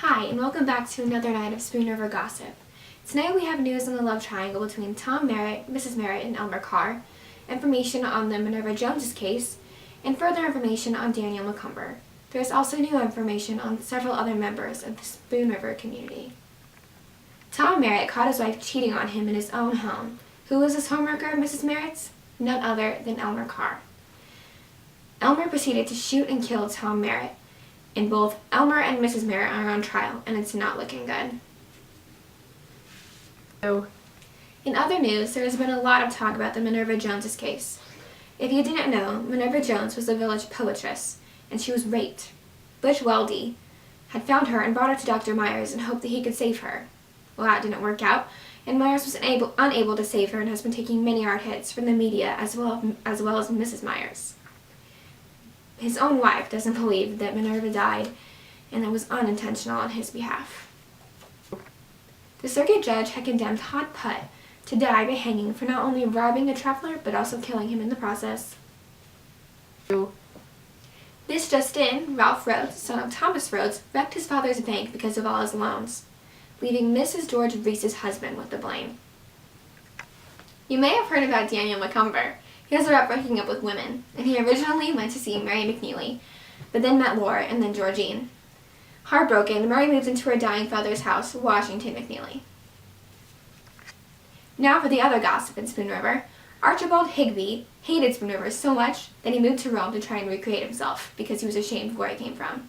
Hi, and welcome back to another night of Spoon River Gossip. Tonight we have news on the love triangle between Tom Merritt, Mrs. Merritt, and Elmer Carr, information on the Minerva Jones case, and further information on Daniel McCumber. There is also new information on several other members of the Spoon River community. Tom Merritt caught his wife cheating on him in his own home. Who was this homewrecker of Mrs. Merritt's? None other than Elmer Carr. Elmer proceeded to shoot and kill Tom Merritt, and both Elmer and Mrs. Merritt are on trial, and it's not looking good. In other news, there has been a lot of talk about the Minerva Jones case. If you didn't know, Minerva Jones was a village poetess, and she was raped. Butch Weldy had found her and brought her to Dr. Myers and hoped that he could save her. Well, that didn't work out, and Myers was unable to save her and has been taking many hard hits from the media as well as Mrs. Myers. His own wife doesn't believe that Minerva died and it was unintentional on his behalf. The circuit judge had condemned Todd Putt to die by hanging for not only robbing a traveler but also killing him in the process. This just in, Ralph Rhodes, son of Thomas Rhodes, wrecked his father's bank because of all his loans, leaving Mrs. George Reese's husband with the blame. You may have heard about Daniel McCumber. He has a rep breaking up with women, and he originally went to see Mary McNeely, but then met Laura and then Georgine. Heartbroken, Mary moved into her dying father's house, Washington McNeely. Now for the other gossip in Spoon River. Archibald Higby hated Spoon River so much that he moved to Rome to try and recreate himself because he was ashamed of where he came from.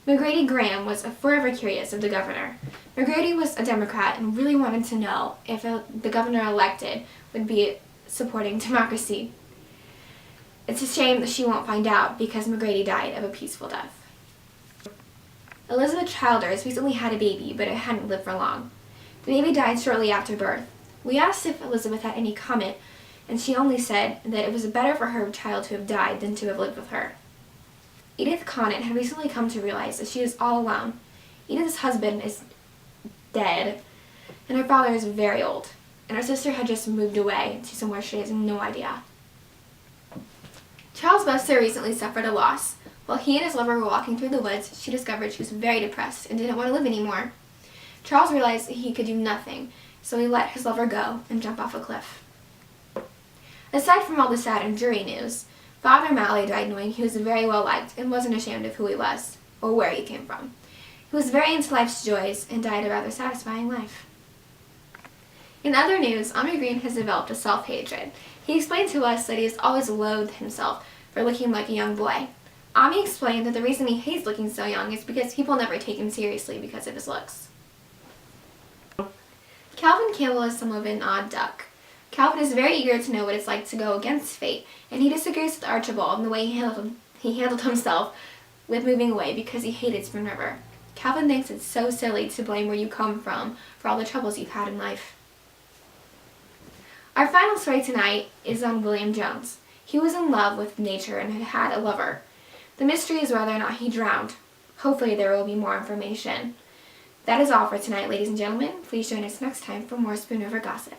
McGrady Graham was forever curious of the governor. McGrady was a Democrat and really wanted to know if the governor elected would be supporting democracy. It's a shame that she won't find out because McGrady died of a peaceful death. Elizabeth Childers recently had a baby, but it hadn't lived for long. The baby died shortly after birth. We asked if Elizabeth had any comment, and she only said that it was better for her child to have died than to have lived with her. Edith Conant had recently come to realize that she is all alone. Edith's husband is dead, and her father is very old, and her sister had just moved away to somewhere she has no idea. Charles Buster recently suffered a loss. While he and his lover were walking through the woods, she discovered she was very depressed and didn't want to live anymore. Charles realized that he could do nothing, so he let his lover go and jump off a cliff. Aside from all the sad and dreary news, Father Malley died knowing he was very well liked and wasn't ashamed of who he was or where he came from. He was very into life's joys and died a rather satisfying life. In other news, Omri Green has developed a self-hatred. He explained to us that he has always loathed himself for looking like a young boy. Ami explained that the reason he hates looking so young is because people never take him seriously because of his looks. Calvin Campbell is somewhat of an odd duck. Calvin is very eager to know what it's like to go against fate, and he disagrees with Archibald in the way he handled himself with moving away because he hated Spoon River. Calvin thinks it's so silly to blame where you come from for all the troubles you've had in life. Our final story tonight is on William Jones. He was in love with nature and had a lover. The mystery is whether or not he drowned. Hopefully there will be more information. That is all for tonight, ladies and gentlemen. Please join us next time for more Spoon River gossip.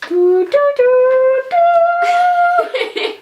Do, do, do, do.